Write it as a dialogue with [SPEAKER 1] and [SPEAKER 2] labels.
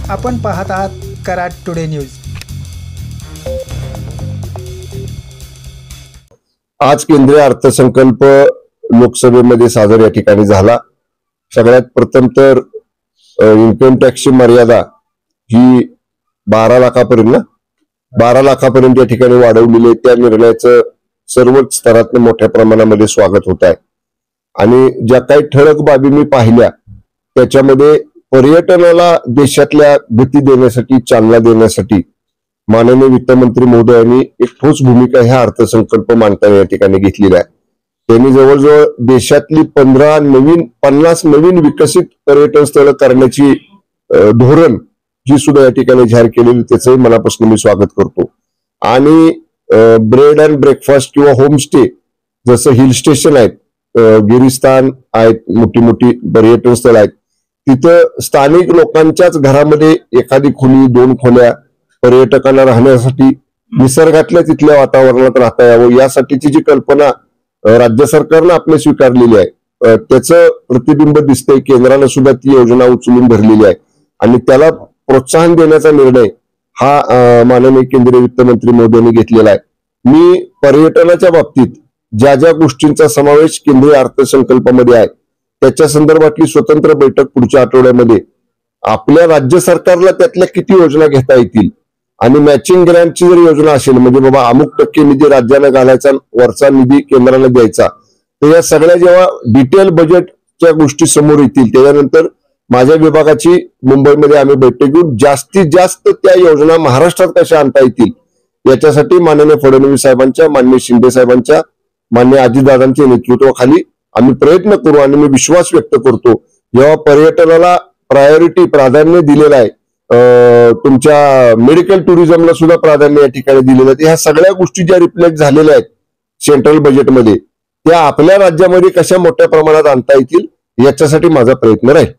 [SPEAKER 1] आपण पाहत आहात कराड टुडे न्यूज।
[SPEAKER 2] आज केंद्रीय अर्थसंकल्प लोकसभेमध्ये सादर या ठिकाणी झाला। सगळ्यात प्रथम तर इन्कम टॅक्सची मर्यादा ही 12 लाखापर्यंत 12 लाखापर्यंत या ठिकाणी वाढवलेली आहे। त्या निर्णयाचं सर्वच स्तरातून मोठ्या प्रमाणामध्ये स्वागत होत आहे। आणि ज्या काही ठळक बाबी मी पाहिल्या त्याच्यामध्ये पर्यटनाला देशातल्या गती देण्यासाठी, चालना देण्यासाठी माननीय वित्तमंत्री महोदयांनी एक ठोस भूमिका ह्या अर्थसंकल्प मांडताना या ठिकाणी घेतलेला आहे। त्यांनी जवळजवळ देशातली 50 नवीन विकसित पर्यटन स्थळ करण्याची धोरण जी सुद्धा या ठिकाणी जाहीर केलेली, त्याचंही मनापासून मी स्वागत करतो। आणि ब्रेड अँड ब्रेकफास्ट किंवा होमस्टे जसं हिल स्टेशन आहेत, गिरिस्थान आहेत, मोठी मोठी पर्यटन स्थळ आहेत, तिथं स्थानिक लोकांच्याच घरामध्ये एखादी खोली, 2 खोल्या पर्यटकांना राहण्यासाठी निसर्गातल्या तिथल्या वातावरणात राहता यावं यासाठीची जी कल्पना राज्य सरकारनं आपल्या स्वीकारलेली आहे, त्याचं प्रतिबिंब दिसतंय। केंद्रानं सुद्धा ती योजना उचलून धरलेली आहे आणि त्याला प्रोत्साहन देण्याचा निर्णय हा माननीय केंद्रीय वित्तमंत्री मोदींनी घेतलेला आहे। मी पर्यटनाच्या बाबतीत ज्या ज्या गोष्टींचा समावेश केंद्रीय अर्थसंकल्पामध्ये आहे त्याच्या संदर्भातली स्वतंत्र बैठक पुढच्या आठवड्यामध्ये आपल्या राज्य सरकारला त्यातल्या किती योजना घेता येतील आणि मॅचिंग ग्रँटची जर योजना असेल, म्हणजे बाबा अमुक टक्के निधी राज्यानं घालायचा, वरचा निधी केंद्राला द्यायचा, तर या सगळ्या जेव्हा डिटेल बजेटच्या गोष्टी समोर येतील त्याच्यानंतर माझ्या विभागाची मुंबईमध्ये आम्ही बैठक घेऊन जास्तीत जास्त त्या योजना महाराष्ट्रात कशा आणता येतील याच्यासाठी माननीय फडणवीस साहेबांच्या, माननीय शिंदे साहेबांच्या, माननीय अजितदादांच्या नेतृत्वाखाली आम्ही प्रयत्न करू। आणि मी विश्वास व्यक्त करतो जेव्हा पर्यटनाला प्राधान्य दिलेलं आहे, तुमच्या मेडिकल टुरिझमला सुद्धा प्राधान्य या ठिकाणी दिलेलं आहे, ह्या सगळ्या गोष्टी ज्या रिफ्लेक्ट झालेल्या आहेत सेंट्रल बजेटमध्ये त्या आपल्या राज्यामध्ये कशा मोठ्या प्रमाणात आणता येतील याच्यासाठी माझा प्रयत्न राहील।